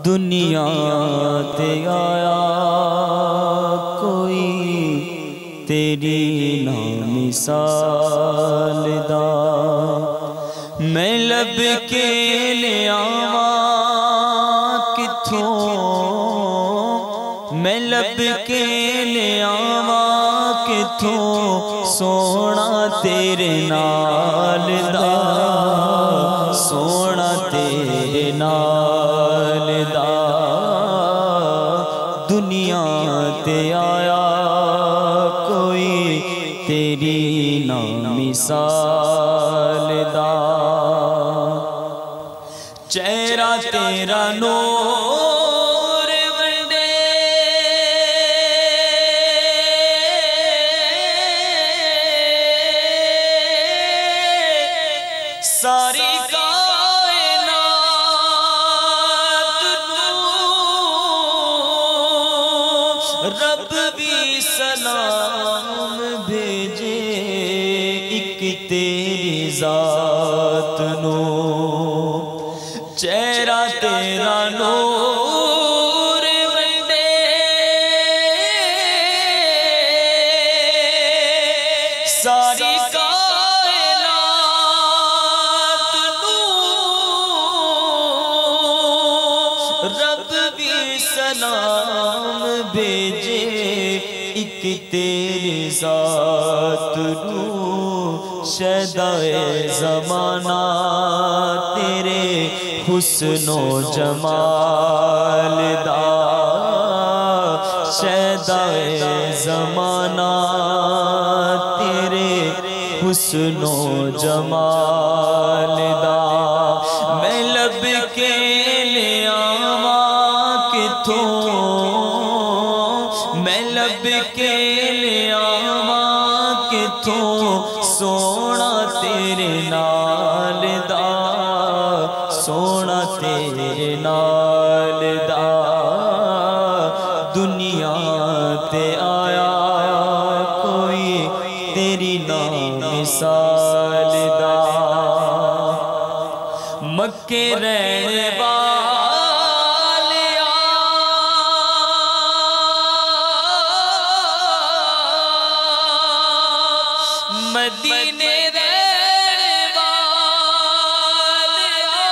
دنیا تے آیا کوئی تیری نا مثال دا، میں لب کے لے آواں کتھوں، میں لب کے لے آواں کتھوں، سونا تیرے نال دا، سونا تیرے نال دا، دنیا تے آیا کوئی تیری نا مثال دا، چہرہ تیرا نور ونڈے، ساری کائنات نو رب بھی سلام بھیجے، ایک تیری ذات نو، چہرہ تیرا نور ونڈے، ساری کائنات نو رب بھی سلام بھیجے، ایک تیری ذات نو، شیدائے زمانہ تیرے حسن و جمال دا، شیدائے زمانہ تیرے حسن و جمال دا، میں لب کے لے آواں کتھوں، میں لب کے لے آواں کتھوں، سونا تیرے نال دا، سونا تیرے نال دا، دنیا تے آیا کوئی تیری نا مثال دا، مکے رہنے والیا مدینے رہنے والیا،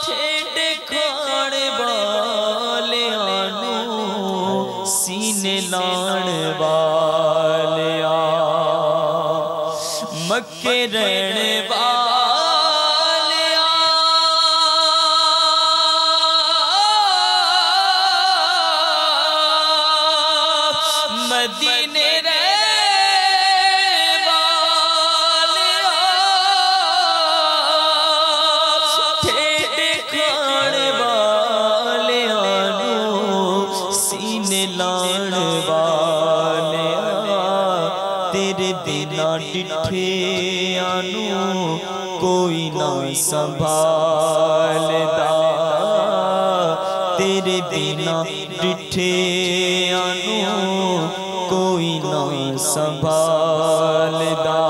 ٹھیڈے کھانے والیاں نو سینے لان والیا، مکے رہنے والیا مدینے رہنے والیا، ٹھیڈے کھانے والیاں نو سینے لان والیا، تیرے بنا ڈٹھیاں نو کوئی نہ سنبھالدا، تیرے بنا ڈٹھیاں نو کوئی نہ سنبھالدا،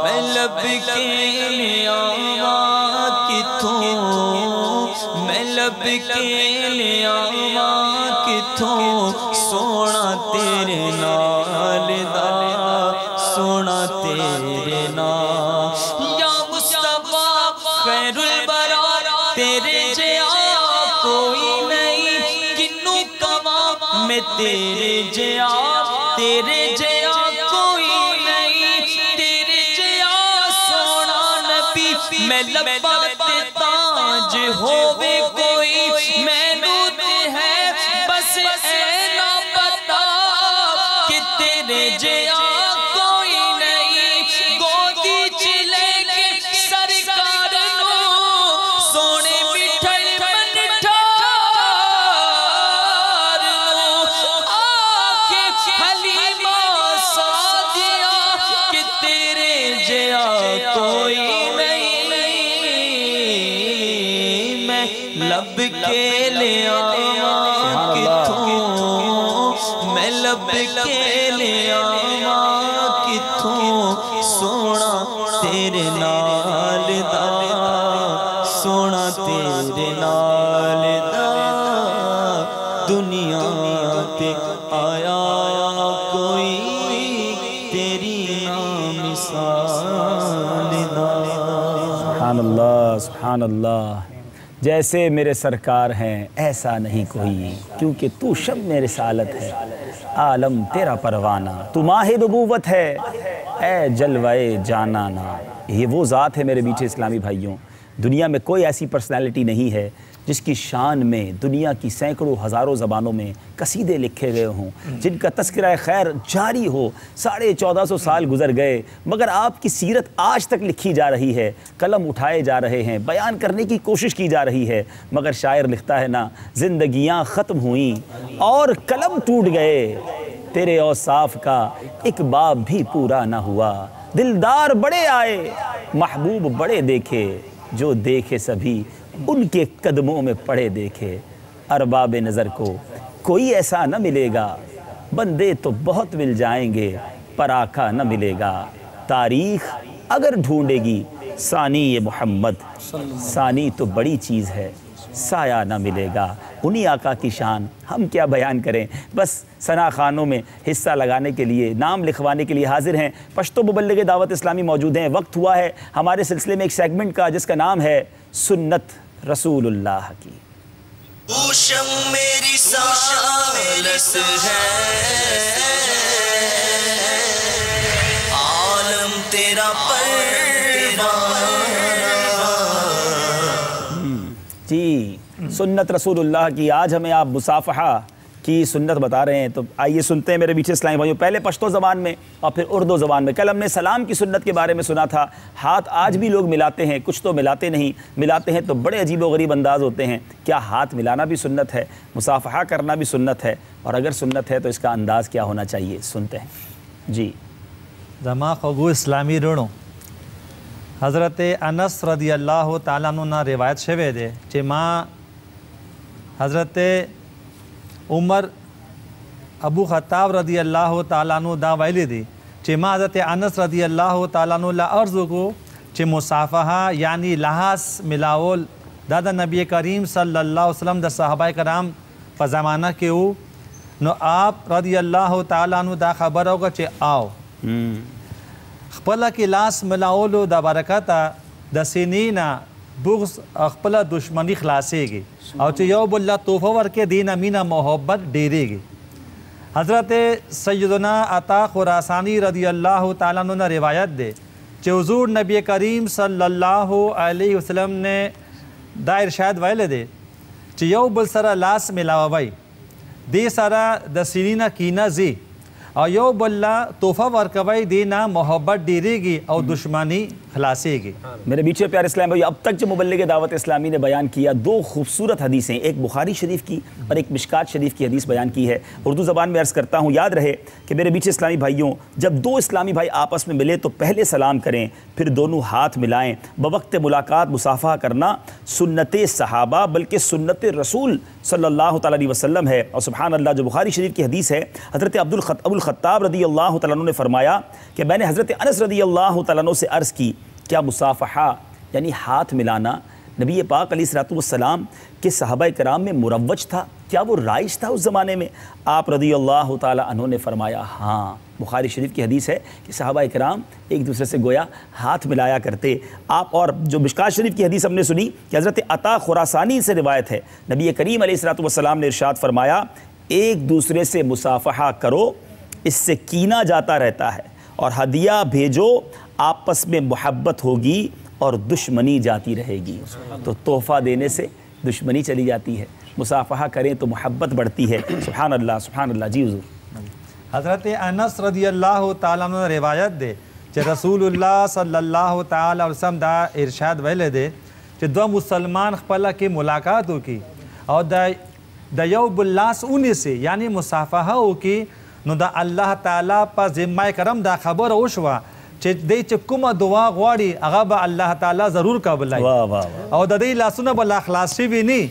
میں لب کے لے آواں کتھوں، میں لب کے لے آواں کتھوں، سونا تیرے نال دا، سونا تیرے نال، یا مصطفیٰ خیر البرار تیرے جیا کوئی نہیں، کنوں کواں میں تیرے جیا، تیرے جیا کوئی نہیں، تیرے جیا سونا نبی، میں لبا تے تاج ہووے کوئی، مینوں تے ہے بس اینا پتا کہ تیرے جیا کوئی نہیں، گودی چلے کے سرکار نو سونے مٹھڑ منٹھار نو آکے حلیمہ سادیا کہ تیرے جیا کوئی نہیں، میں لب کے لے آواں کتھوں، میں لب کے لے آواں کتھوں، سونا تیرے نال دا سونا تیرے نال دا دنیا تے آیا کوئی تیری مثال دا سبحان اللہ سبحان اللہ جیسے میرے سرکار ہیں ایسا نہیں کوئی کیونکہ تو شمع رسالت ہے عالم تیرا پروانہ تو ماہ نبوت ہے اے جلوے جانانا یہ وہ ذات ہے میرے میٹھے اسلامی بھائیوں دنیا میں کوئی ایسی پرسنالٹی نہیں ہے جس کی شان میں دنیا کی سینکڑوں ہزاروں زبانوں میں قصیدے لکھے گئے ہوں جن کا تذکرہ خیر جاری ہو 1450 سال گزر گئے مگر آپ کی سیرت آج تک لکھی جا رہی ہے قلم اٹھائے جا رہے ہیں بیان کرنے کی کوشش کی جا رہی ہے مگر شاعر لکھتا ہے نا زندگیاں ختم ہوئیں اور قلم ٹوٹ گئے تیرے اوصاف کا ایک باب بھی پورا نہ ہوا دلدار بڑے آئے محبوب بڑے دیکھے جو دیکھے سبھی ان کے قدموں میں پڑے دیکھے ارباب نظر کو کوئی ایسا نہ ملے گا بندے تو بہت مل جائیں گے پر آقا نہ ملے گا تاریخ اگر ڈھونڈے گی ثانی محمد ثانی تو بڑی چیز ہے سایہ نہ ملے گا انہی آقا کی شان ہم کیا بیان کریں بس ثنا خانوں میں حصہ لگانے کے لیے نام لکھوانے کے لیے حاضر ہیں پشتو مبلغ دعوت اسلامی موجود ہیں وقت ہوا ہے ہمارے سلسلے میں ایک سیگمنٹ کا جس کا نام ہے سنت رسول اللہ کی اوشم میری سالس ہے عالم تیرا جی سنت رسول اللہ کی آج ہمیں آپ مصافحہ کی سنت بتا رہے ہیں تو آئیے سنتے ہیں میرے میٹھے اسلامی بھائیوں پہلے پشتو زبان میں اور پھر اردو زبان میں کل ہم نے سلام کی سنت کے بارے میں سنا تھا ہاتھ آج بھی لوگ ملاتے ہیں کچھ تو ملاتے نہیں ملاتے ہیں تو بڑے عجیب و غریب انداز ہوتے ہیں کیا ہاتھ ملانا بھی سنت ہے مصافحہ کرنا بھی سنت ہے اور اگر سنت ہے تو اس کا انداز کیا ہونا چاہیے سنتے ہیں جی زما خوگو اسلامی رونو حضرت انس رضی اللہ تعالیٰ عنہ روایت شوے دے کہ ماں حضرت عمر ابو خطاب رضی اللہ تعالیٰ عنہ دا ویلی دی کہ ماں حضرت انس رضی اللہ تعالیٰ عنہ لا عرض کو کہ مصافحہ یعنی لحاظ ملاول دادا نبی کریم صلی اللہ علیہ وسلم دا صحابہ کرام پا زمانہ کے ہو نو آپ رضی اللہ تعالیٰ عنہ دا خبر ہوگا کہ آؤ خپلا کی لاس ملاولو دا برکتا دا سینینا بغض خپلا دشمنی خلاصے گی اور چی یو باللہ توفہ ورکے دینا مینا محبت ڈیرے گی حضرت سیدنا عطا خراسانی رضی اللہ تعالیٰ عنہ روایت دے چی حضور نبی کریم صلی اللہ علیہ وسلم نے دا ارشاد ویلے دے چی یو بل سرا لاس ملاوی دے سرا دا سینینا کینا زی اور یو باللہ توفہ ورکوی دینا محبت ڈیرے گی اور دشمنی خلاصے گی میرے بیچے پیار اسلام بھائی اب تک جو مبلغ دعوت اسلامی نے بیان کیا دو خوبصورت حدیثیں ایک بخاری شریف کی اور ایک مشکات شریف کی حدیث بیان کی ہے اردو زبان میں عرض کرتا ہوں یاد رہے کہ میرے بیچے اسلامی بھائیوں جب دو اسلامی بھائی آپس میں ملے تو پہلے سلام کریں پھر دونوں ہاتھ ملائیں بوقت ملاقات مصافحہ کرنا سنت صحابہ بلکہ سنت رسول صلی اللہ تعالیٰ علیہ وسلم ہے اور سبحان اللہ جو بخاری شریف کی حدیث ہے حضرت ابو الخطاب رضی اللہ تعالیٰ عنہ نے فرمایا کہ میں نے حضرت انس رضی اللہ تعالیٰ عنہ سے عرض کی کیا مصافحہ یعنی ہاتھ ملانا نبی پاک علیہ السلام کے صحابہ کرام میں مروج تھا کیا وہ رائج تھا اس زمانے میں آپ رضی اللہ تعالیٰ عنہ نے فرمایا ہاں بخاری شریف کی حدیث ہے کہ صحابہ کرام ایک دوسرے سے گویا ہاتھ ملایا کرتے آپ اور جو مشکات شریف کی حدیث ہم نے سنی کہ حضرت عطا خراسانی سے روایت ہے نبی کریم علیہ السلام نے ارشاد فرمایا ایک دوسرے سے مصافحہ کرو اس سے کینہ جاتا رہتا ہے اور ہدیہ بھیجو آپس میں محبت ہوگی اور دشمنی جاتی رہے گی تو تحفہ دینے سے دشمنی چلی جاتی ہے مصافحہ کریں تو محبت بڑھتی ہے سبحان اللہ جی حضور حضرت انس رضی اللہ تعالیٰ عنہ روایت دے کہ رسول اللہ صلی اللہ تعالیٰ علیہ وسلم دا ارشاد ویلے دے کہ دو مسلمان خپلا کی ملاقات ہو کی اور دا یو بلاس اونی سے یعنی مصافحہ ہو کی نو دا اللہ تعالیٰ پا ذمہ کرم دا خبر اوشوا چه دی چه کومه دعا غواړي هغه به الله تعالی ضرور قبلای او د دې لاسونه به لا خلاص شوي ني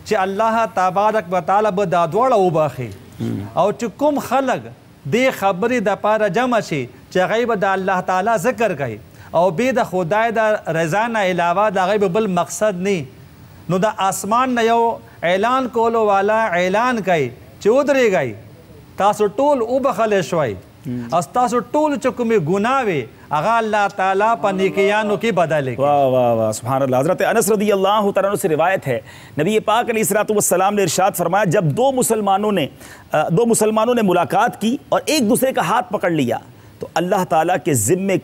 چې الله تبارک وتعالی به دا دواړه وبخي او چې کوم خلق دې خبرې د پاره جمع شي چې هغه به د الله تعالی ذکر کوي او بی د خدای د رضا نه علاوه د هغې به بل مقصد نی نو د آسمان نه یو اعلان کولو والا اعلان کوي چې ودرېږئ تاسو ټول وبخلی شوئ او ستاسو ټول چې کومې ګناه وې هغه الله تعالیٰ په نیکیانو کې بدلې کړي. واہ واہ واہ سبحان اللہ. حضرت انس رضی اللہ تعالیٰ عنہ سے روایت ہے نبی پاک علیہ الصلوۃ والسلام نے ارشاد فرمایا جب دو مسلمانوں نے ملاقات کی اور ایک دوسرے کا ہاتھ پکڑ لیا تو اللہ تعالیٰ کے ذمہ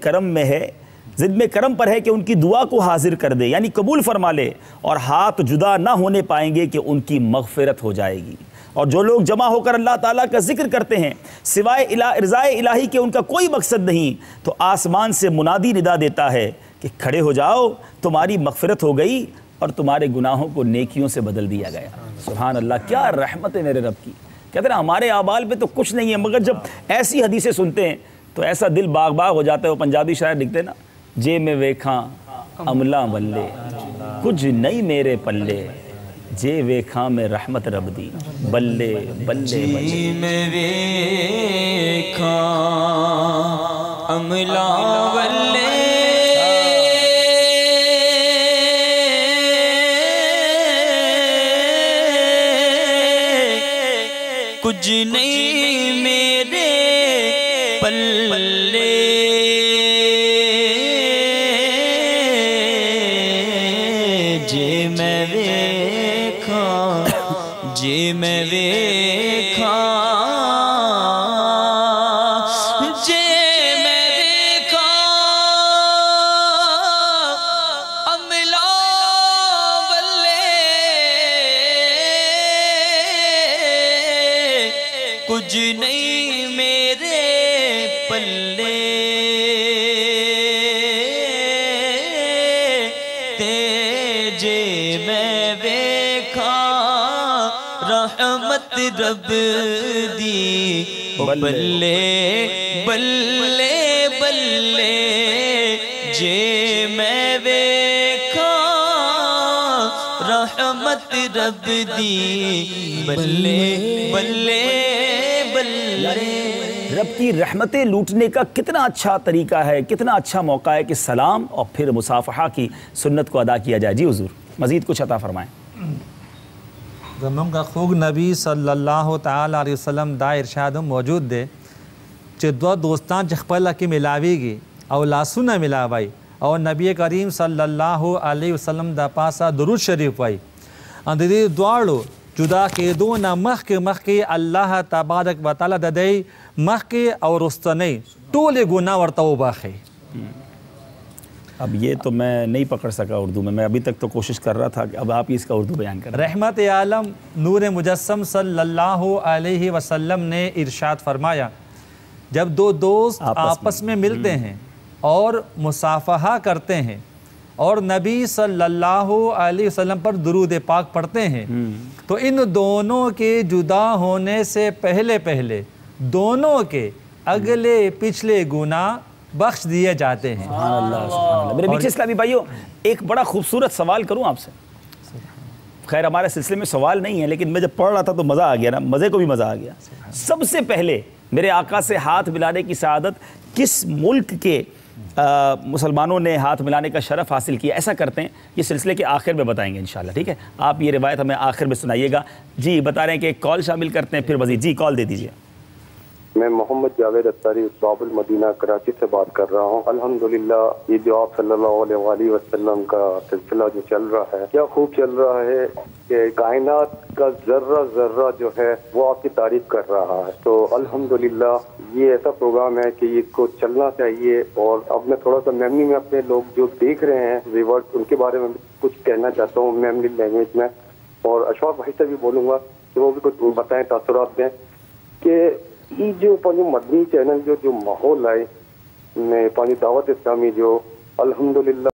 کرم پر ہے کہ ان کی دعا کو حاضر کر دے یعنی قبول فرما لے اور ہاتھ جدا نہ ہونے پائیں گے کہ ان کی مغفرت ہو جائے گی. اور جو لوگ جمع ہو کر اللہ تعالیٰ کا ذکر کرتے ہیں سوائے رضائے الہی کے ان کا کوئی مقصد نہیں تو آسمان سے منادی ندا دیتا ہے کہ کھڑے ہو جاؤ تمہاری مغفرت ہو گئی اور تمہارے گناہوں کو نیکیوں سے بدل دیا گیا. سبحان اللہ, کیا رحمت ہے میرے رب کی. کہتے ہیں ہمارے اعمال پہ تو کچھ نہیں ہے مگر جب ایسی حدیثیں سنتے ہیں تو ایسا دل باغ باغ ہو جاتا ہے. وہ پنجابی شاعر لکھتے نا جے میں ویکھاں عملہ ولے کچھ نہیں میرے پلے جے ویکھاں میں رحمت رب دی بلے بلے جی میں ویکھاں عملہ ولے کچھ نہیں میرے پلے جے میں ویکھاں عملہ ولے کچھ نہیں میرے پلے جے میں ویکھاں رحمت رب دی بلے بلے بلے جے میں ویکھاں رحمت رب دی بلے بلے بلے. رب کی رحمتیں لوٹنے کا کتنا اچھا طریقہ ہے, کتنا اچھا موقع ہے کہ سلام اور پھر مصافحہ کی سنت کو ادا کیا جائے. جی حضور مزید کچھ عطا فرمائیں. زمون کا خوگ نبی صلی اللہ تعالیٰ علیہ وسلم دا ارشاد موجود دے کہ دو دوستان چخپلہ کی ملاوی گی او لاسونا ملاوائی او نبی کریم صلی اللہ علیہ وسلم دا پاسا درود شریف وائی اندھی دوارو جدا کے دو نا مخ کے اللہ تبارک و تعالیٰ دا دے مخ کے اور رستنی طول گناہ ورطاو باخی. اب یہ تو میں نہیں پکڑ سکا اردو میں ابھی تک تو کوشش کر رہا تھا کہ اب آپ اس کا اردو بیان کریں. رحمت عالم نور مجسم صلی اللہ علیہ وسلم نے ارشاد فرمایا جب دو دوست آپس میں ملتے ہیں اور مصافحہ کرتے ہیں اور نبی صلی اللہ علیہ وسلم پر درود پاک پڑھتے ہیں تو ان دونوں کے جدا ہونے سے پہلے دونوں کے اگلے پچھلے گناہ بخش دیے جاتے ہیں. سبحان اللہ سبحان اللہ. میرے بیچے اسلامی بھائیوں ایک بڑا خوبصورت سوال کروں آپ سے. خیر ہمارے سلسلے میں سوال نہیں ہے لیکن میں جب پڑھ رہا تھا تو مزہ آ گیا نا, مزے کو بھی مزہ آ گیا. سب سے پہلے میرے آقا سے ہاتھ ملانے کی سعادت کس ملک کے مسلمانوں نے ہاتھ ملانے کا شرف حاصل کیا؟ ایسا کرتے ہیں یہ سلسلے کے آخر میں بتائیں گے انشاءاللہ, ٹھیک ہے؟ آپ یہ روایت ہمیں آخر میں سنائیے گا. جی بتا رہے ہیں کہ ایک کال شامل کرتے ہیں پھر مزید. جی کال دے دیجیے. میں محمد جاوید اطاری باب المدینہ کراچی سے بات کر رہا ہوں. الحمدللہ یہ جو آپ صلی اللہ علیہ وآلہ وسلم کا سلسلہ جو چل رہا ہے کیا خوب چل رہا ہے کہ کائنات کا ذرہ ذرہ جو ہے وہ آپ کی تعریف کر رہا ہے. تو الحمدللہ یہ ایسا پروگرام ہے کہ اس کو چلنا چاہیے. اور اب میں تھوڑا سا میمنی میں اپنے لوگ جو دیکھ رہے ہیں ویورز ان کے بارے میں کچھ کہنا چاہتا ہوں میمنی لینگویج میں, اور اشفاق بھائی سے بھی بولوں گا کہ وہ بھی کچھ بتائیں, تاثرات دیں کہ یہ جو پانی مدنی چینل جو ماحول ہے میں پانی دعوت اسلامی جو الحمدللہ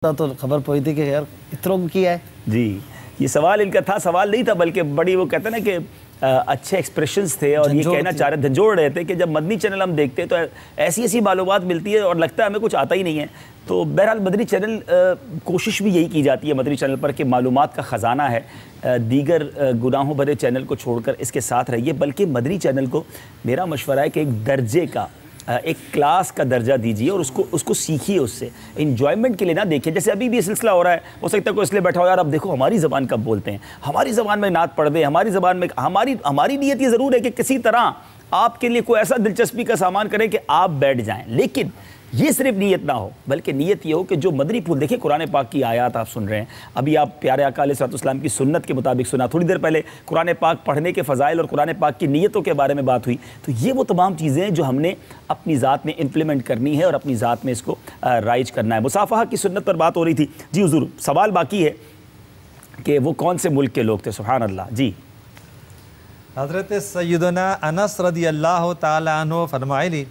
تو خبر پوئی تھی کہ یار اتروں کی ہے. جی یہ سوال ان کا تھا, سوال نہیں تھا بلکہ بڑی وہ کہتے ہیں نا کہ اچھے ایکسپریشنز تھے اور یہ کہنا چاہ رہے جھنجھوڑ رہے تھے کہ جب مدنی چینل ہم دیکھتے ہیں تو ایسی ایسی معلومات ملتی ہے اور لگتا ہے ہمیں کچھ آتا ہی نہیں ہے. تو بہرحال مدنی چینل کوشش بھی یہی کی جاتی ہے مدنی چینل پر کہ معلومات کا خزانہ ہے, دیگر گناہوں بھرے چینل کو چھوڑ کر اس کے ساتھ رہیے, بلکہ مدنی چینل کو میرا مشورہ ہے کہ ایک درجے کا, ایک کلاس کا درجہ دیجیے اور اس کو سیکھیے, اس سے انجوائمنٹ کے لیے نہ دیکھیں. جیسے ابھی بھی یہ سلسلہ ہو رہا ہے, ہو سکتا ہے کوئی اس لیے بیٹھا ہو یار اب دیکھو ہماری زبان کب بولتے ہیں, ہماری زبان میں نعت پڑھ دیں, ہماری زبان میں ہماری نیت یہ ضرور ہے کہ کسی طرح آپ کے لیے کوئی ایسا دلچسپی کا سامان کریں کہ آپ بیٹھ جائیں, لیکن یہ صرف نیت نہ ہو بلکہ نیت یہ ہو کہ جو مدنی پھول دیکھیں قرآن پاک کی آیات آپ سن رہے ہیں, ابھی آپ پیارے آقا علیہ الصلوۃ والسلام کی سنت کے مطابق سنا, تھوڑی دیر پہلے قرآن پاک پڑھنے کے فضائل اور قرآن پاک کی نیتوں کے بارے میں بات ہوئی. تو یہ وہ تمام چیزیں ہیں جو ہم نے اپنی ذات میں امپلیمنٹ کرنی ہے اور اپنی ذات میں اس کو رائج کرنا ہے. مصافحہ کی سنت پر بات ہو رہی تھی. جی حضور سوال باقی ہے کہ وہ کون سے ملک کے لوگ تھے؟ سبحان اللہ. جی حضرت سیدنا انس رضی اللہ تعالی عنہ فرمایلی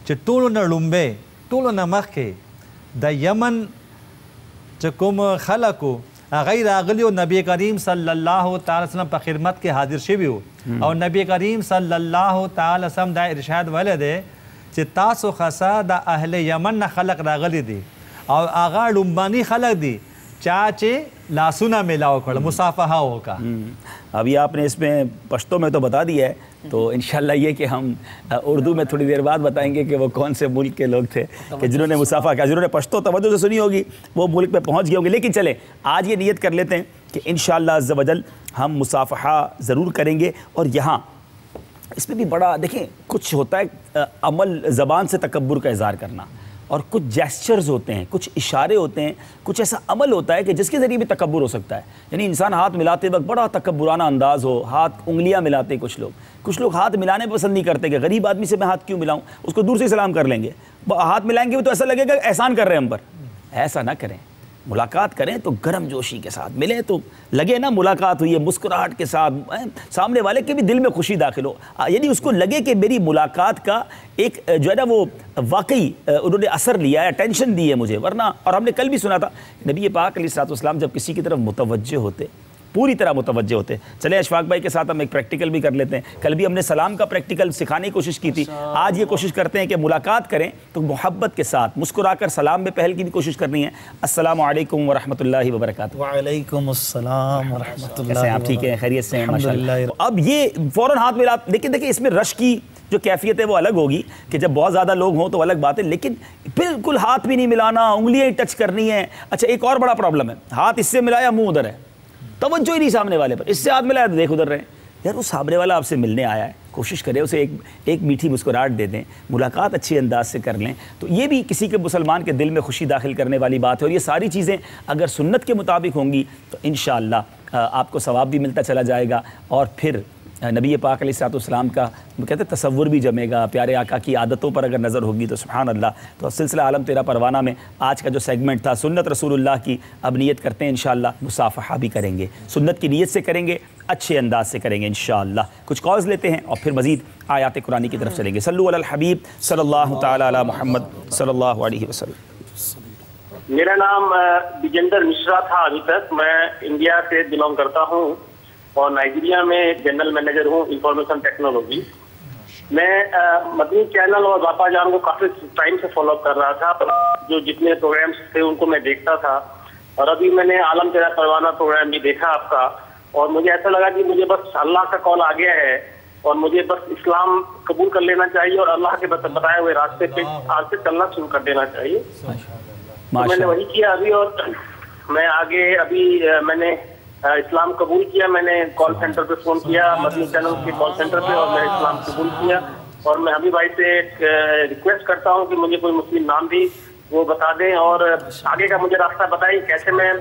چې ټولو نه لومبه ټولو نه مخکې د یمن چې کوم خلکو هغه راغلي او نبی کریم صلی الله تعالی وسلم په خدمت کې حاضر شوي وو او نبی کریم صلی الله تعالی وسلم دا ارشاد ویلی دی چې تاسو خاصه د اهل یمن نه خلق راغلي دي او هغه لومباني خلق دي چا چې لاسونه ملاو کړل مصافحه وکړه. ابھی آپ نے اس میں پشتو میں تو بتا دیا ہے, تو انشاءاللہ یہ کہ ہم اردو میں تھوڑی دیر بعد بتائیں گے کہ وہ کون سے ملک کے لوگ تھے کہ جنہوں نے مصافحہ کیا. جنہوں نے پشتو توجہ سے سنی ہوگی وہ ملک میں پہنچ گئے ہوں گے, لیکن چلیں آج یہ نیت کر لیتے ہیں کہ انشاءاللہ عز و جل ہم مصافحہ ضرور کریں گے. اور یہاں اس میں بھی بڑا دیکھیں کچھ ہوتا ہے عمل, زبان سے تکبر کا اظہار کرنا, اور کچھ جیسچرز ہوتے ہیں, کچھ اشارے ہوتے ہیں, کچھ ایسا عمل ہوتا ہے کہ جس کے ذریعے بھی تکبر ہو سکتا ہے. یعنی انسان ہاتھ ملاتے وقت بڑا تکبرانہ انداز ہو, ہاتھ انگلیاں ملاتے کچھ لوگ ہاتھ ملانے پسند نہیں کرتے کہ غریب آدمی سے میں ہاتھ کیوں ملاؤں, اس کو دور سے سلام کر لیں گے, ہاتھ ملائیں گے تو ایسا لگے گا احسان کر رہے ہیں ہم پر. ایسا نہ کریں, ملاقات کریں تو گرم جوشی کے ساتھ ملیں تو لگے نا ملاقات ہوئی ہے, مسکراہٹ کے ساتھ, سامنے والے کے بھی دل میں خوشی داخل ہو, یعنی اس کو لگے کہ میری ملاقات کا ایک جو ہے نا وہ واقعی انہوں نے اثر لیا ہے, اٹینشن دی ہے مجھے. ورنہ اور ہم نے کل بھی سنا تھا نبی پاک علیہ الصلوۃ والسلام جب کسی کی طرف متوجہ ہوتے, پوری طرح متوجہ ہوتے. چلے اشفاق بھائی کے ساتھ ہم ایک پریکٹیکل بھی کر لیتے ہیں. کل بھی ہم نے سلام کا پریکٹیکل سکھانے کی کوشش کی تھی, آج یہ کوشش کرتے ہیں کہ ملاقات کریں تو محبت کے ساتھ مسکرا کر سلام میں پہل کی بھی کوشش کرنی ہے. السلام علیکم ورحمۃ اللہ وبرکاتہ. وعلیکم السلام ورحمۃ اللہ. کیسے ہیں آپ؟ ٹھیک ہیں, خیریت سے ہیں ماشاءاللہ. اب یہ فوراً ہاتھ ملا, دیکھیں اس میں رش کی جو کیفیت ہے وہ الگ ہوگی کہ جب بہت زیادہ لوگ ہوں تو الگ بات ہے, لیکن بالکل ہاتھ بھی نہیں ملانا, انگلیاں ہی ٹچ کرنی ہیں. اچھا ایک اور بڑا پرابلم ہے, ہاتھ اس سے ملایا منہ ادھر ہے, توجہ ہی نہیں سامنے والے پر, اس سے ہاتھ ملایا تو دیکھ ادھر رہے ہیں. یار وہ سامنے والا آپ سے ملنے آیا ہے, کوشش کرے اسے ایک میٹھی مسکراہٹ دے دیں, ملاقات اچھی انداز سے کر لیں, تو یہ بھی کسی کے مسلمان کے دل میں خوشی داخل کرنے والی بات ہے. اور یہ ساری چیزیں اگر سنت کے مطابق ہوں گی تو انشاءاللہ آپ کو ثواب بھی ملتا چلا جائے گا, اور پھر نبی پاک علیہ الصلوۃ والسلام کا کہتے ہیں تصور بھی جمے گا. پیارے آقا کی عادتوں پر اگر نظر ہوگی تو سبحان اللہ. تو سلسلہ عالم تیرا پروانہ میں آج کا جو سیگمنٹ تھا سنت رسول اللہ کی, اب نیت کرتے ہیں انشاءاللہ مصافحہ بھی کریں گے, سنت کی نیت سے کریں گے, اچھے انداز سے کریں گے انشاءاللہ. کچھ کالز لیتے ہیں اور پھر مزید آیات قرآنی کی طرف چلیں گے. صلو علی الحبیب صلی اللہ تعالی علی محمد صلی اللہ علیہ وسلم. میرا نام وجیندر مشرا تھا ابھی تک. میں انڈیا سے بلانگ کرتا ہوں اور نائجیریا میں جنرل مینیجر ہوں انفارمیشن ٹیکنالوجی. میں مدنی چینل اور باپا جان کو کافی ٹائم سے فالو اپ کر رہا تھا, جو جتنے پروگرامس تھے ان کو میں دیکھتا تھا, اور ابھی میں نے عالم تیرا پروانہ پروگرام بھی دیکھا آپ کا, اور مجھے ایسا لگا کہ مجھے بس اللہ کا کال آ گیا ہے اور مجھے بس اسلام قبول کر لینا چاہیے اور اللہ کے بتائے ہوئے راستے پہ آج سے چلنا شروع کر دینا چاہیے. تو میں نے وہی کیا ابھی, اور میں آگے ابھی میں نے اسلام قبول کیا. میں نے کال سینٹر پہ فون کیا, مدنی چینل کے کال سینٹر پہ, اور میں نے اسلام قبول کیا. اور میں ابھی بھائی سے ریکویسٹ کرتا ہوں کہ مجھے کوئی مسلم نام بھی وہ بتا دیں, اور آگے کا مجھے راستہ بتائیں کیسے میں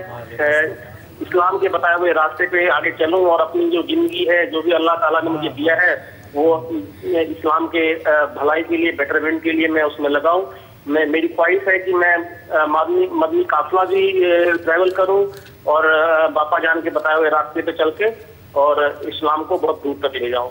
اسلام کے بتائے ہوئے راستے پہ آگے چلوں, اور اپنی جو زندگی ہے جو بھی اللہ تعالیٰ نے مجھے دیا ہے وہ اسلام کے بھلائی کے لیے, بیٹرمنٹ کے لیے میں اس میں لگاؤں. میری خواہش ہے کہ میں مدنی قافلہ بھی ٹریول کروں اور باپا جان کے بتائے ہوئے راستے پہ چل کے اور اسلام کو بہت دور تک لے جاؤں.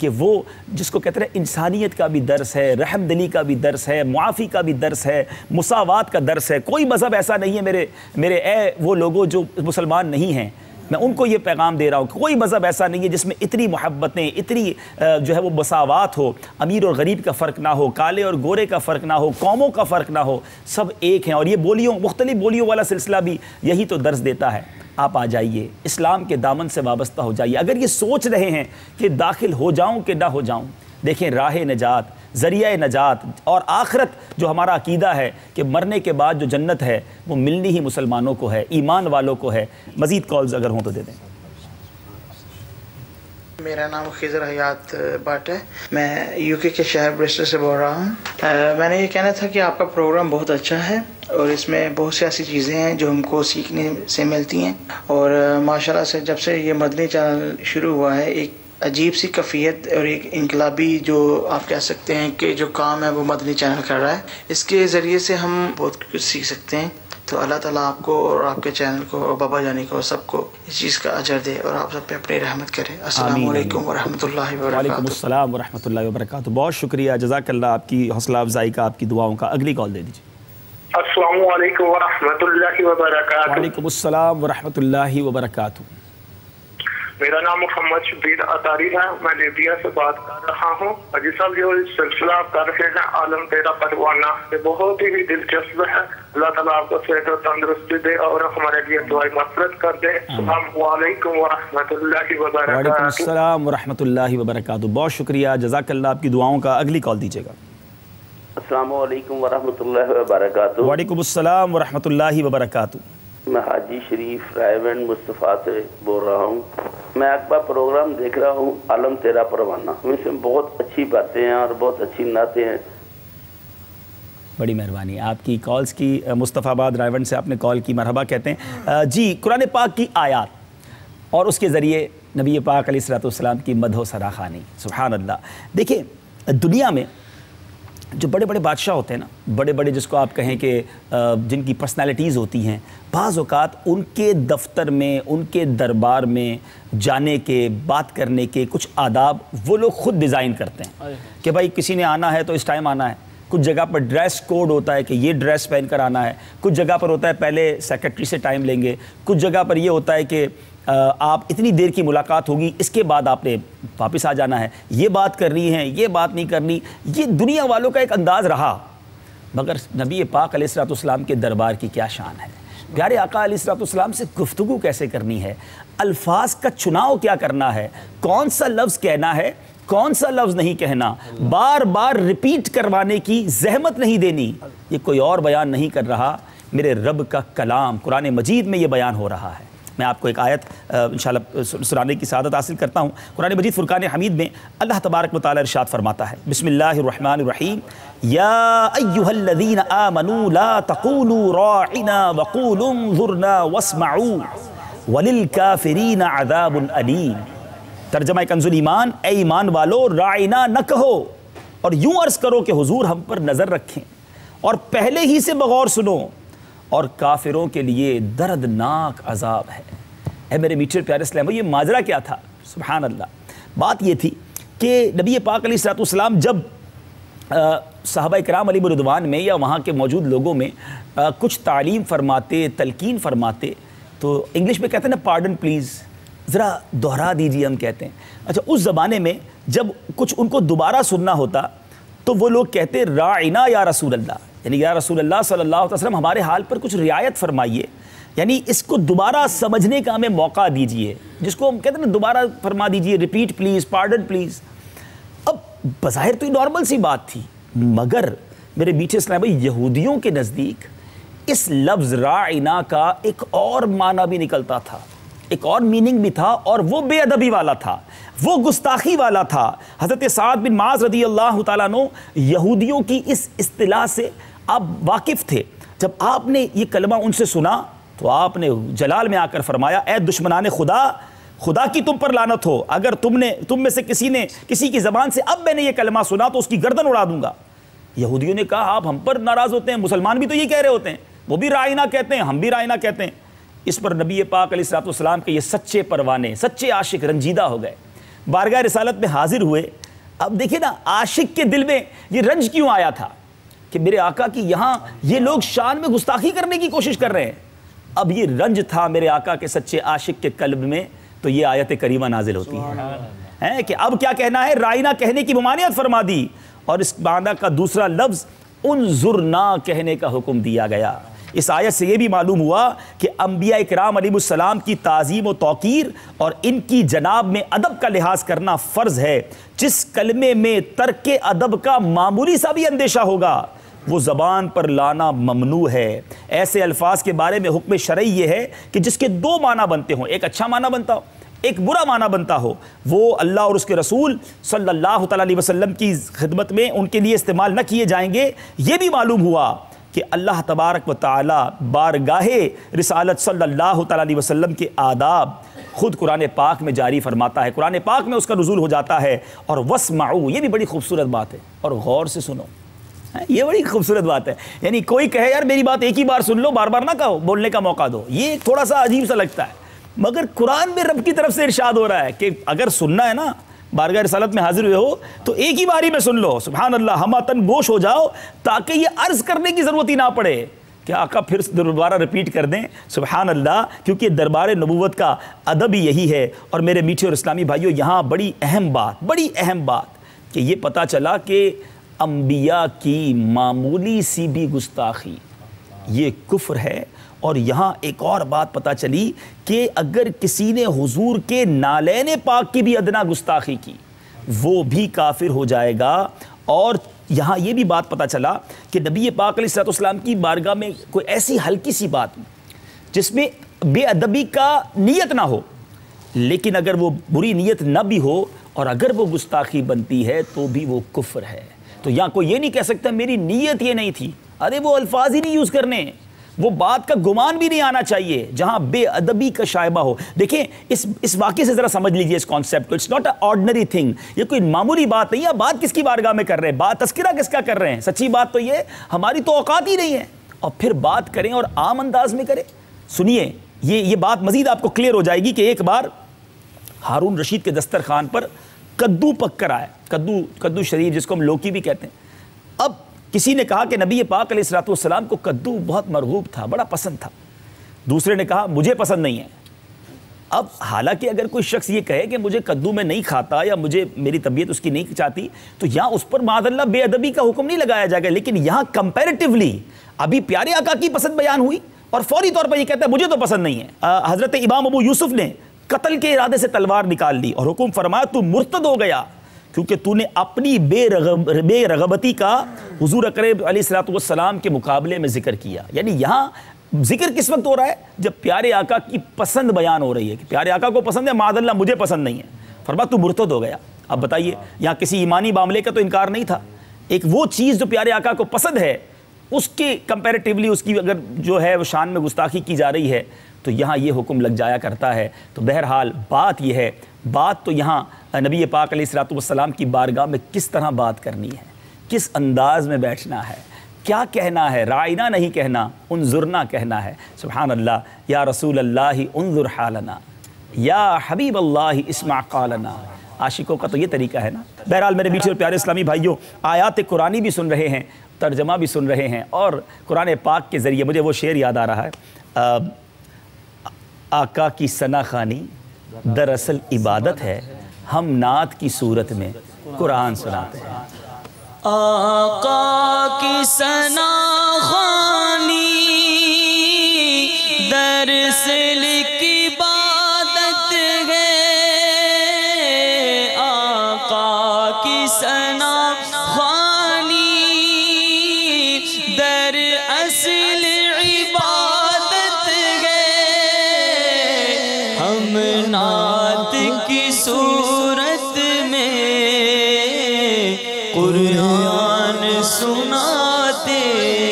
کہ وہ جس کو کہتے ہیں انسانیت کا بھی درس ہے، رحم دلی کا بھی درس ہے، معافی کا بھی درس ہے، مساوات کا درس ہے۔ کوئی مذہب ایسا نہیں ہے میرے اے وہ لوگوں جو مسلمان نہیں ہیں، میں ان کو یہ پیغام دے رہا ہوں، کوئی مذہب ایسا نہیں ہے جس میں اتنی محبتیں، اتنی جو ہے وہ مساوات ہو، امیر اور غریب کا فرق نہ ہو، کالے اور گورے کا فرق نہ ہو، قوموں کا فرق نہ ہو، سب ایک ہیں۔ اور یہ مختلف بولیوں والا سلسلہ بھی یہی تو درس دیتا ہے۔ آپ آ جائیے، اسلام کے دامن سے وابستہ ہو جائیے۔ اگر یہ سوچ رہے ہیں کہ داخل ہو جاؤں کہ نہ ہو جاؤں، دیکھیں راہ نجات، ذریعہ نجات اور آخرت جو ہمارا عقیدہ ہے کہ مرنے کے بعد جو جنت ہے وہ ملنی ہی مسلمانوں کو ہے، ایمان والوں کو ہے۔ مزید کالز اگر ہوں تو دے دیں۔ میرا نام خضر حیات بٹ ہے، میں یو کے شہر برسٹل سے بول رہا ہوں۔ میں نے یہ کہنا تھا کہ آپ کا پروگرام بہت اچھا ہے اور اس میں بہت سی ایسی چیزیں ہیں جو ہم کو سیکھنے سے ملتی ہیں، اور ماشاءاللہ سے جب سے یہ مدنی چینل شروع ہوا ہے ایک عجیب سی کیفیت اور ایک انقلابی جو آپ کہہ سکتے ہیں کہ جو کام ہے وہ مدنی چینل کر رہا ہے، اس کے ذریعے سے ہم بہت کچھ سیکھ سکتے ہیں۔ تو اللہ تعالیٰ آپ کو اور آپ کے چینل کو اور بابا جانی کو سب کو اس چیز کا اجر دے اور آپ سب پہ اپنی رحمت کرے۔ السلام علیکم ورحمۃ اللہ وبرکاتہ۔ وعلیکم السلام ورحمۃ اللہ وبرکاتہ۔ بہت شکریہ، جزاک اللہ، آپ کی حوصلہ افزائی کا، آپ کی دعاؤں کا۔ اگلی کال دے دیجیے۔ السلام علیکم ورحمۃ اللہ وبرکاتہ۔ وعلیکم السلام ورحمۃ اللہ وبرکاتہ۔ میرا نام محمد شبیر اطاری ہے، میں لیبیا سے بات کر رہا ہوں۔ حاجی صاحب جو سلسلہ آپ کر رہے ہیں عالم تیرا پروانہ، یہ بہت ہی دلچسپ ہے۔ اللہ تعالیٰ آپ کو صحت و تندرستی دے اور ہمارے لیے دعائیں مغفرت کر دے۔ السلام علیکم ورحمۃ اللہ وبرکاتہ۔ وعلیکم السلام ورحمۃ اللہ وبرکاتہ۔ بہت شکریہ، جزاک اللہ، آپ کی دعاؤں کا۔ اگلی کال دیجیے گا۔ السلام علیکم ورحمۃ اللہ وبرکاتہ۔ وعلیکم السلام ورحمۃ اللہ وبرکاتہ۔ میں حاجی شریف رائے مصطفیٰ سے بول رہا ہوں۔ میں آپ کا پروگرام دیکھ رہا ہوں عالم تیرا پروانہ، اس میں بہت اچھی باتیں ہیں اور بہت اچھی نعتیں ہیں۔ بڑی مہربانی آپ کی کالز کی۔ مصطفیٰ آباد رائے سے آپ نے کال کی، مرحبا کہتے ہیں جی۔ قرآن پاک کی آیات اور اس کے ذریعے نبی پاک علیہ الصلوۃ والسلام کی مدح و سراخانی، سبحان اللہ۔ دیکھیں دنیا میں جو بڑے بڑے بادشاہ ہوتے ہیں نا، بڑے بڑے جس کو آپ کہیں کہ جن کی پرسنالٹیز ہوتی ہیں، بعض اوقات ان کے دفتر میں، ان کے دربار میں جانے کے، بات کرنے کے کچھ آداب وہ لوگ خود ڈیزائن کرتے ہیں کہ بھائی کسی نے آنا ہے تو اس ٹائم آنا ہے۔ کچھ جگہ پر ڈریس کوڈ ہوتا ہے کہ یہ ڈریس پہن کر آنا ہے، کچھ جگہ پر ہوتا ہے پہلے سیکرٹری سے ٹائم لیں گے، کچھ جگہ پر یہ ہوتا ہے کہ آپ اتنی دیر کی ملاقات ہوگی، اس کے بعد آپ نے واپس آ جانا ہے، یہ بات کرنی ہے، یہ بات نہیں کرنی۔ یہ دنیا والوں کا ایک انداز رہا، مگر نبی پاک علیہ الصلوۃ والسلام کے دربار کی کیا شان ہے۔ پیارے آقا علیہ الصلوۃ والسلام سے گفتگو کیسے کرنی ہے، الفاظ کا چناؤ کیا کرنا ہے، کون سا لفظ کہنا ہے، کون سا لفظ نہیں کہنا، بار بار ریپیٹ کروانے کی زحمت نہیں دینی۔ یہ کوئی اور بیان نہیں کر رہا، میرے رب کا کلام قرآن مجید میں یہ بیان ہو رہا ہے۔ میں آپ کو ایک آیت انشاءاللہ سنانے کی سعادت حاصل کرتا ہوں۔ قرآن مجید فرقان حمید میں اللہ تبارک و تعالی ارشاد فرماتا ہے، بسم اللہ الرحمن الرحیم، یا ایھا الذین آمنوا لا تقولوا راعنا وقولوا انظرنا واسمعوا وللکافرین عذاب علیم۔ ترجمہ کنز الایمان، اے ایمان والو راعنا نہ کہو اور یوں عرض کرو کہ حضور ہم پر نظر رکھیں اور پہلے ہی سے بغور سنو، اور کافروں کے لیے دردناک عذاب ہے۔ اے میرے میٹھے پیارے اسلام، یہ ماجرا کیا تھا؟ سبحان اللہ۔ بات یہ تھی کہ نبی پاک علیہ الصلوۃ والسلام جب صحابہ کرام علیہ رضوان میں یا وہاں کے موجود لوگوں میں کچھ تعلیم فرماتے، تلقین فرماتے، تو انگلش میں کہتے ہیں نا پارڈن پلیز، ذرا دہرا دیجیے ہم کہتے ہیں۔ اچھا اس زمانے میں جب کچھ ان کو دوبارہ سننا ہوتا تو وہ لوگ کہتے راعنا یا رسول اللہ، یعنی یا رسول اللہ صلی اللہ علیہ وسلم ہمارے حال پر کچھ رعایت فرمائیے، یعنی اس کو دوبارہ سمجھنے کا ہمیں موقع دیجیے، جس کو ہم کہتے ہیں نا دوبارہ فرما دیجیے، ریپیٹ پلیز، پارڈن پلیز۔ اب بظاہر تو یہ نارمل سی بات تھی، مگر میرے میٹھے اسلام بھائی یہودیوں کے نزدیک اس لفظ راعنا کا ایک اور معنی بھی نکلتا تھا، ایک اور میننگ بھی تھا، اور وہ بے ادبی والا تھا، وہ گستاخی والا تھا۔ حضرت سعد بن معاذ رضی اللہ تعالیٰ عنہ یہودیوں کی اس اصطلاح سے آپ واقف تھے۔ جب آپ نے یہ کلمہ ان سے سنا تو آپ نے جلال میں آ کر فرمایا، اے دشمنان خدا، خدا کی تم پر لعنت ہو، اگر تم میں سے کسی کی زبان سے اب میں نے یہ کلمہ سنا تو اس کی گردن اڑا دوں گا۔ یہودیوں نے کہا آپ ہم پر ناراض ہوتے ہیں، مسلمان بھی تو یہ کہہ رہے ہوتے ہیں، وہ بھی راعنا کہتے ہیں، ہم بھی راعنا کہتے ہیں۔ اس پر نبی پاک علیہ الصلوۃ والسلام کے یہ سچے پروانے، سچے عاشق رنجیدہ ہو گئے۔ بارگاہ رسالت میں حاضر ہوئے. اب دیکھیں نا عاشق کے دل میں یہ رنج کیوں آیا تھا کہ میرے آقا کی یہاں یہ لوگ شان میں گستاخی کرنے کی کوشش کر رہے ہیں. اب یہ رنج تھا میرے آقا کے سچے عاشق کے قلب میں, تو یہ آیت کریمہ نازل ہوتی ہے کہ اب کیا کہنا ہے, رائنا کہنے کی ممانعت فرما دی, اور اس معنی کا دوسرا لفظ انظرنا کہنے کا حکم دیا گیا. اس آیت سے یہ بھی معلوم ہوا کہ انبیاء اکرام علیہ السلام کی تعظیم و توقیر اور ان کی جناب میں ادب کا لحاظ کرنا فرض ہے. جس کلمے میں ترک ادب کا معمولی سا بھی اندیشہ ہوگا وہ زبان پر لانا ممنوع ہے. ایسے الفاظ کے بارے میں حکم شرعی یہ ہے کہ جس کے دو معنی بنتے ہوں, ایک اچھا معنی بنتا ہو ایک برا معنی بنتا ہو, وہ اللہ اور اس کے رسول صلی اللہ تعالیٰ علیہ وسلم کی خدمت میں ان کے لیے استعمال نہ کیے جائیں گے. یہ بھی معلوم ہوا کہ اللہ تبارک و تعالیٰ بارگاہ رسالت صلی اللہ تعالیٰ علیہ وسلم کے آداب خود قرآن پاک میں جاری فرماتا ہے. قرآن پاک میں اس کا نزول ہو جاتا ہے. اور واسمعوا, یہ بھی بڑی خوبصورت بات ہے, اور غور سے سنو, یہ بڑی خوبصورت بات ہے. یعنی کوئی کہے یار میری بات ایک ہی بار سن لو, بار بار نہ کہو, بولنے کا موقع دو, یہ تھوڑا سا عجیب سا لگتا ہے. مگر قرآن میں رب کی طرف سے ارشاد ہو رہا ہے کہ اگر سننا ہے نا, بارگاہ رسالت میں حاضر ہوئے ہو تو ایک ہی باری میں سن لو. سبحان اللہ, ہماتن گوش ہو جاؤ تاکہ یہ عرض کرنے کی ضرورت ہی نہ پڑے کہ آقا پھر دوبارہ ریپیٹ کر دیں. سبحان اللہ, کیونکہ دربار نبوت کا ادب ہی یہی ہے. اور میرے میٹھے اور اسلامی بھائیوں, یہاں بڑی اہم بات کہ یہ پتہ چلا کہ انبیاء کی معمولی سی بھی گستاخی یہ کفر ہے. اور یہاں ایک اور بات پتہ چلی کہ اگر کسی نے حضور کے نالین پاک کی بھی ادنا گستاخی کی وہ بھی کافر ہو جائے گا. اور یہاں یہ بھی بات پتہ چلا کہ نبی پاک علیہ الصلوۃ والسلام کی بارگاہ میں کوئی ایسی ہلکی سی بات جس میں بے ادبی کا نیت نہ ہو, لیکن اگر وہ بری نیت نہ بھی ہو اور اگر وہ گستاخی بنتی ہے تو بھی وہ کفر ہے. تو یہاں کوئی یہ نہیں کہہ سکتا میری نیت یہ نہیں تھی. ارے وہ الفاظ ہی نہیں یوز کرنے, وہ بات کا گمان بھی نہیں آنا چاہیے جہاں بے ادبی کا شائبہ ہو. دیکھیں اس واقعے سے ذرا سمجھ لیجئے اس کانسیپٹ کو. It's not a ordinary thing, یہ کوئی معمولی بات نہیں ہے. بات کس کی بارگاہ میں کر رہے ہیں, بات تذکرہ کس کا کر رہے ہیں. سچی بات تو یہ ہماری تو اوقات ہی نہیں ہے, اور پھر بات کریں اور عام انداز میں کریں. سنیے, یہ بات مزید آپ کو کلیئر ہو جائے گی کہ ایک بار ہارون رشید کے دسترخوان پر کدو پک کر آیا, کدو شریف جس کو ہم لوکی بھی کہتے ہیں. اب کسی نے کہا کہ نبی پاک علیہ الصلوۃ والسلام کو کدو بہت مرغوب تھا, بڑا پسند تھا. دوسرے نے کہا مجھے پسند نہیں ہے. اب حالانکہ اگر کوئی شخص یہ کہے کہ مجھے کدو میں نہیں کھاتا یا مجھے میری طبیعت اس کی نہیں چاہتی, تو یہاں اس پر معاذ اللہ بے ادبی کا حکم نہیں لگایا جائے گا. لیکن یہاں کمپیریٹیولی ابھی پیارے آقا کی پسند بیان ہوئی اور فوری طور پر یہ کہتا ہے مجھے تو پسند نہیں ہے. حضرت امام ابو یوسف نے قتل کے ارادے سے تلوار نکال لی اور حکم فرمایا تو مرتد ہو گیا کیونکہ تو نے اپنی بے رغبتی کا حضور اکرم علیہ الصلوۃ والسلام کے مقابلے میں ذکر کیا. یعنی یہاں ذکر کس وقت ہو رہا ہے, جب پیارے آقا کی پسند بیان ہو رہی ہے کہ پیارے آقا کو پسند ہے, معاذ اللہ مجھے پسند نہیں ہے. فرمایا تو مرتد ہو گیا. اب بتائیے, یہاں کسی ایمانی معاملے کا تو انکار نہیں تھا. ایک وہ چیز جو پیارے آقا کو پسند ہے اس کے کمپیریٹیولی اس کی اگر جو ہے وہ شان میں گستاخی کی جا رہی ہے تو یہاں یہ حکم لگ جایا کرتا ہے. تو بہرحال بات یہ ہے, بات تو یہاں نبی پاک علیہ الصلوۃ والسلام کی بارگاہ میں کس طرح بات کرنی ہے, کس انداز میں بیٹھنا ہے, کیا کہنا ہے. رائنا نہیں کہنا, انظرنا کہنا ہے. سبحان اللہ. یا رسول اللہ انظر حالنا, یا حبیب اللہ اسمع قالنا. عاشقوں کا تو یہ طریقہ ہے نا. بہرحال میرے میٹھے اور پیارے اسلامی بھائیوں, آیات قرآنی بھی سن رہے ہیں, ترجمہ بھی سن رہے ہیں, اور قرآن پاک کے ذریعے مجھے وہ شعر یاد آ رہا ہے, آقا کی ثنا خوانی دراصل عبادت ہے, ہم نعت کی صورت میں قرآن سناتے ہیں. آقا کی ثنا خوانی دراصل عبادت ہے, آقا کی ثنا خوانی دراصل عبادت ہے, ہم نعت کی صورت میں قرآن سناتے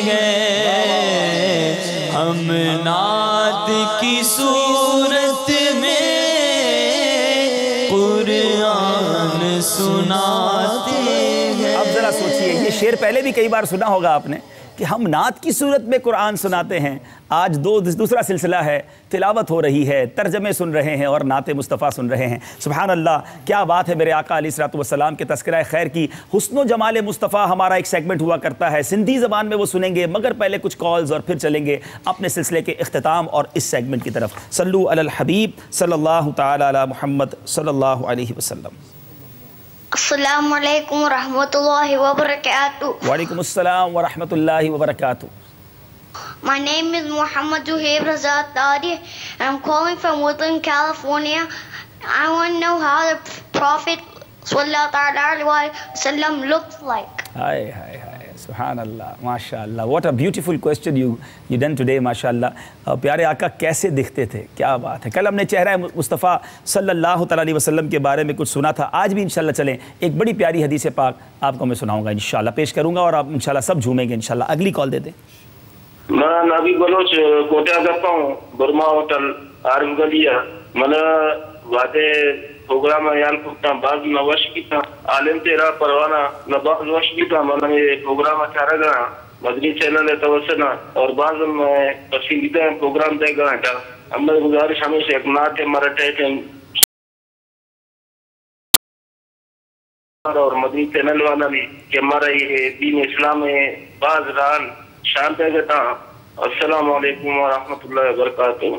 ہیں, ہم نعت کی صورت میں قرآن سناتے ہیں. اب ذرا سوچئے, یہ شعر پہلے بھی کئی بار سنا ہوگا آپ نے کہ ہم نعت کی صورت میں قرآن سناتے ہیں. آج دوسرا سلسلہ ہے, تلاوت ہو رہی ہے, ترجمے سن رہے ہیں اور نعت مصطفیٰ سن رہے ہیں. سبحان اللہ, کیا بات ہے میرے آقا علیہ الصلوۃ والسلام کے تذکرہ خیر کی. حسن و جمال مصطفیٰ ہمارا ایک سیگمنٹ ہوا کرتا ہے, سندھی زبان میں وہ سنیں گے, مگر پہلے کچھ کالز اور پھر چلیں گے اپنے سلسلے کے اختتام اور اس سیگمنٹ کی طرف. صلو علی الحبیب صلی اللہ تعالی علی محمد صلی اللہ علیہ وسلم. السلام علیکم ورحمۃ اللہ وبرکاتہ. وعلیکم السلام ورحمۃ اللہ وبرکاتہ. My name is Muhammad Zuhair Raza Tari. I'm calling from Woodland, California. I want to know how the Prophet sallallahu alaihi wasallam looked like. Hi. Subhan Allah. MashaAllah. What a beautiful question you done today. MashaAllah. پیارے آقا کیسے دکھتے تھے, کیا بات ہے. کل ہم نے چہرہ مصطفیٰ صلی اللہ تعالیٰ علیہ وسلم کے بارے میں کچھ سنا تھا. آج بھی انشاءاللہ چلیں, ایک بڑی پیاری حدیث پاک آپ کو میں سناؤں گا, انشاءاللہ پیش کروں گا اور آپ انشاءاللہ سب جھومیں گے انشاءاللہ. اگلی کال دے دیں. میں نبی بلوچ کوٹیا کرتا ہوں, برما ہوٹل عارف گلیہ. من واتے پروگرام یان کتا بعض نوش کی تھا عالم تیرا پروانہ نباز وش کی تھا. من یہ پروگرام اچھا گا مدنی چینل ہے توسنا اور بعض میں پسندیدہ پروگرام دے گا. ہمیں گزارش ہمیشہ ایک نعت مرٹے تھے اور مدنی چینل والا بھی کہ ہمارا یہ دین اسلام ہے بعض ران شان پہ گتا. السلام علیکم ورحمۃ اللہ وبرکاتہ.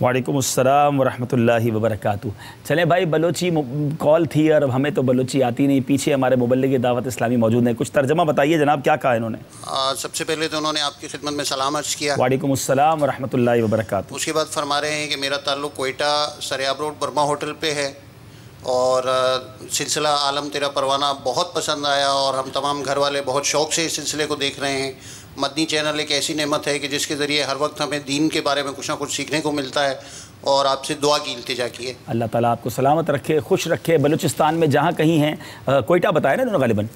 وعلیکم السلام ورحمۃ اللہ وبرکاتہ. چلیں بھائی, بلوچی کال تھی اور اب ہمیں تو بلوچی آتی نہیں. پیچھے ہمارے مبلغ دعوت اسلامی موجود ہیں, کچھ ترجمہ بتائیے جناب, کیا کہا انہوں نے. سب سے پہلے تو انہوں نے آپ کی خدمت میں سلام عرض کیا. وعلیکم السلام ورحمۃ اللہ وبرکاتہ. اس کے بعد فرما رہے ہیں کہ میرا تعلق Quetta Sariab road Burma hotel پہ ہے اور سلسلہ عالم تیرا پروانہ بہت پسند آیا اور ہم تمام گھر والے بہت شوق سے اس سلسلے کو دیکھ رہے ہیں. مدنی چینل ایک ایسی نعمت ہے کہ جس کے ذریعے ہر وقت ہمیں دین کے بارے میں کچھ نہ کچھ سیکھنے کو ملتا ہے اور آپ سے دعا کی التجا کی ہے. اللہ تعالیٰ آپ کو سلامت رکھے, خوش رکھے. بلوچستان میں جہاں کہیں ہیں, کوئٹہ بتایا نا انہوں نے غالباً,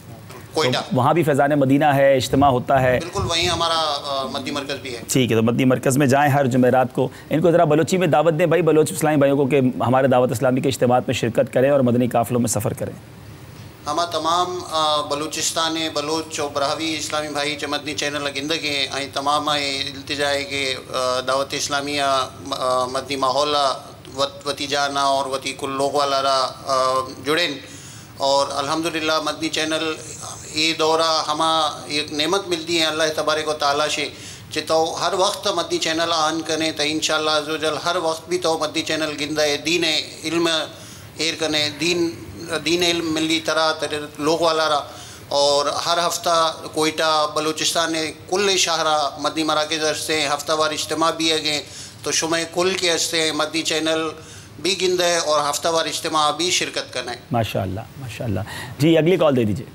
کوئٹہ وہاں بھی فیضان مدینہ ہے, اجتماع ہوتا ہے. بالکل وہیں ہمارا مدنی مرکز بھی ہے. ٹھیک ہے, تو مدنی مرکز میں جائیں ہر جمعرات کو. ان کو ذرا بلوچی میں دعوت دیں بھائی, بلوچ اسلامی بھائیوں کو, کہ ہمارے دعوت اسلامی کے اجتماعات میں شرکت کریں اور مدنی قافلوں میں سفر کریں. ہما تمام بلوچستان بلوچ و براہوی اسلامی بھائی چ مدنی چینل گندگے ہیں تمام التجا ہے کہ دعوت اسلامیہ مدنی ماحول وتی جانا اور وتی کل لوگ والا جڑیں اور الحمدللہ مدنی چینل یہ دورہ ہما ایک نعمت ملتی ہے اللہ تبارک و تعالیٰ سے کہ تو ہر وقت مدنی چینل آن کریں تو انشاءاللہ عز و جل ہر وقت بھی تو مدنی چینل گندہ ہے دین علم ایر کرنے دین علم ملی طرح لوگ والا رہا. اور ہر ہفتہ کوئٹہ بلوچستان کل شاہراہ مدنی مراکز ہستے ہیں, ہفتہ وار اجتماع بھی ہے گئے تو شمع کل کے ہستے ہیں مدنی چینل بھی گند ہے اور ہفتہ وار اجتماع بھی شرکت کرنا ہے. ماشاءاللہ ماشاءاللہ. جی اگلی کال دے دیجیے.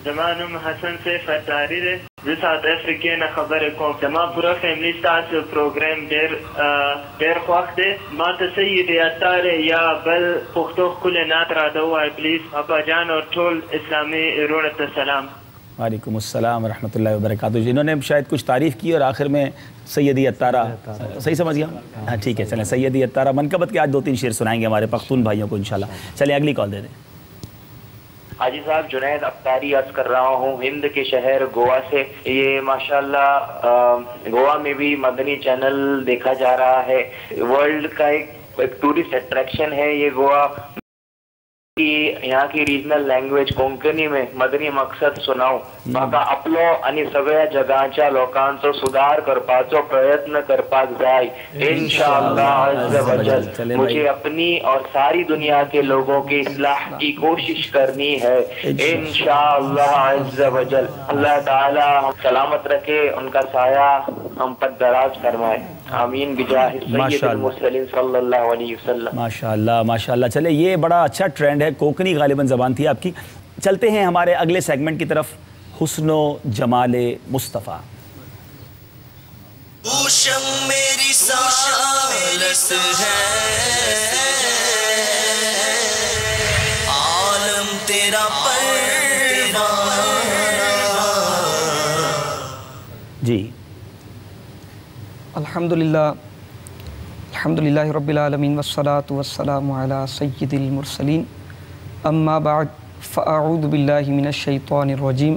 زمانم حسن سے فتاری دے جو ساؤتھ افریقی نہ خبر کو جمع پورا فیملی سٹارز پروگرام دیر خواخ دے ما تسید اتار یا بل پختو کل نات را دو ہے پلیز ابا جان اور ٹول اسلامی رونت السلام. وعلیکم السلام ورحمۃ اللہ وبرکاتہ. جنہوں نے شاید کچھ تعریف کی اور آخر میں سیدی اتارہ, صحیح سمجھ گیا؟ ہاں ٹھیک ہے, چلیں سیدی اتارہ منقبت کے آج 2-3 شعر سنائیں گے ہمارے پختون بھائیوں کو انشاءاللہ. چلیں اگلی کال دے دیں. حاجی صاحب جنید اختاری عرض کر رہا ہوں ہند کے شہر گوا سے. یہ ماشاءاللہ گوا میں بھی مدنی چینل دیکھا جا رہا ہے. ورلڈ کا ایک ٹورسٹ اٹریکشن ہے یہ گوا. یہاں کی ریجنل لینگویج کونکنی میں مدنی مقصد سناؤں باقا اپلو انی سویا جگانچا لوکانچو سدھار کر پاچو پریتن کر پاک جائے انشاءاللہ عز و جل. مجھے اپنی اور ساری دنیا کے لوگوں کی اصلاح کی کوشش کرنی ہے انشاءاللہ عز و جل. اللہ تعالی ہم سلامت رکھے, ان کا سایہ ہم پر دراز فرمائے, آمین بجاہ سید المرسلین صلی اللہ علیہ وسلم. ماشاءاللہ ماشاءاللہ. چلے یہ بڑا اچھا ٹرینڈ ہے, کوکنی غالباً زبان تھی آپ کی. چلتے ہیں ہمارے اگلے سیگمنٹ کی طرف, حسن و جمال مصطفیٰ. اوشم میری سالس ہے عالم تیرا پروانہ. جی الحمدللہ رب العالمین والصلاة والسلام علی سید المرسلین. اما بعد فاعوذ باللہ من الشیطان الرجیم.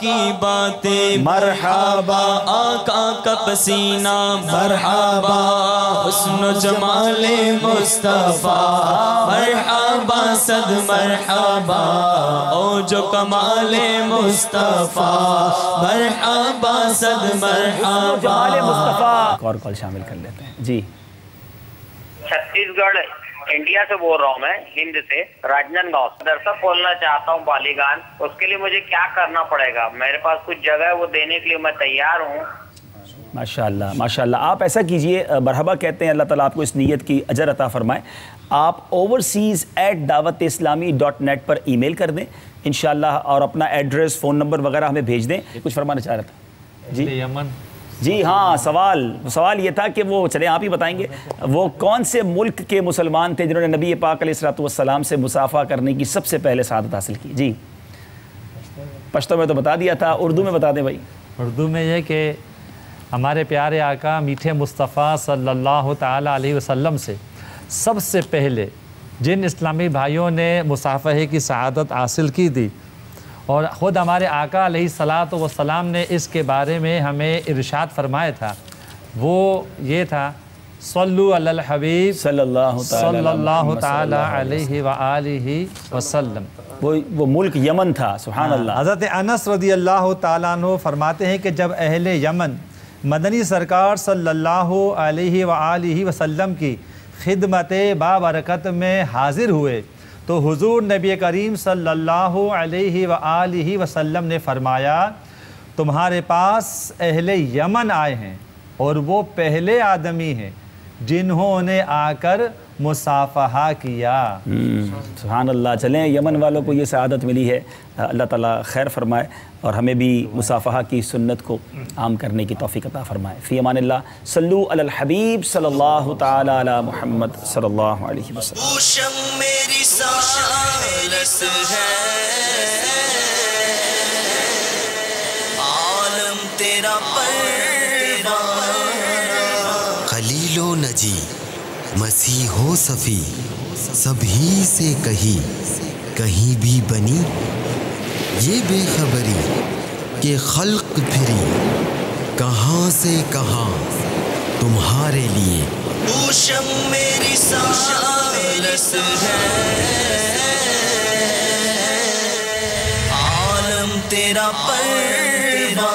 کی باتیں مرحبا، آقا کا پسینہ مرحبا، حسن و جمال مصطفیٰ مرحبا صد مرحبا، او جو کمال مصطفیٰ مرحبا صد مرحبا جمال مصطفیٰ۔ اور کال شامل کر لیتے ہیں جی۔ چھتیس گڑھ انڈیا سے بول رہا ہوں میں، ہند سے، راجنن گاؤں۔ مدرسہ کھولنا چاہتا ہوں بالیگان، اس کے لیے مجھے کیا کرنا پڑے گا؟ میرے پاس کچھ جگہ ہے، وہ دینے کے لیے میں تیار ہوں۔ ماشاءاللہ ماشاءاللہ، آپ ایسا کیجئے، مرحبا کہتے ہیں، اللہ تعالیٰ آپ کو اس نیت کی اجر عطا فرمائے۔ آپ overseas@dawat-islami.net پر ای میل کر دیں انشاءاللہ، اور اپنا ایڈریس، فون نمبر وغیرہ ہمیں بھیج دیں۔ کچھ فرمانا چاہ رہا تھا جی؟ یمن جی ہاں، سوال یہ تھا کہ وہ چلیں آپ ہی بتائیں گے، وہ کون سے ملک کے مسلمان تھے جنہوں نے نبی پاک علیہ الصلوۃ والسلام سے مصافحہ کرنے کی سب سے پہلے سعادت حاصل کی؟ جی پشتو میں تو بتا دیا تھا، اردو میں بتا دیں بھائی۔ اردو میں یہ کہ ہمارے پیارے آقا میٹھے مصطفیٰ صلی اللہ تعالیٰ علیہ وسلم سے سب سے پہلے جن اسلامی بھائیوں نے مصافحے کی سعادت حاصل کی تھی، اور خود ہمارے آقا علیہ الصلوۃ والسلام نے اس کے بارے میں ہمیں ارشاد فرمایا تھا، وہ یہ تھا صلو علی الحبیب صلی اللہ تعالیٰ علیہ وآلہ وسلم۔ وہ ملک یمن تھا، سبحان اللہ۔ حضرت انس رضی اللہ تعالیٰ عنہ فرماتے ہیں کہ جب اہل یمن مدنی سرکار صلی اللہ علیہ وآلہ وسلم کی خدمت بابرکت میں حاضر ہوئے تو حضور نبی کریم صلی اللہ علیہ وآلہ وسلم نے فرمایا، تمہارے پاس اہل یمن آئے ہیں اور وہ پہلے آدمی ہیں جنہوں نے آ کر مصافحہ کیا۔ سبحان اللہ۔ چلیں یمن والوں کو یہ سعادت ملی ہے، اللہ تعالیٰ خیر فرمائے اور ہمیں بھی مصافحہ کی سنت کو عام کرنے کی توفیق عطا فرمائے۔ فی امان اللہ، صلو علی الحبیب صلی اللہ تعالی علی محمد صلی اللہ علیہ وسلم۔ میری سالس ہے، عالم تیرا خلیل و نجی، مسیح و صفی، سبھی سے کہیں بھی بنی یہ بے خبری کہ خلق پھری کہاں سے کہاں تمہارے لیے۔ اوشم میری سالس ہے، عالم تیرا پروانہ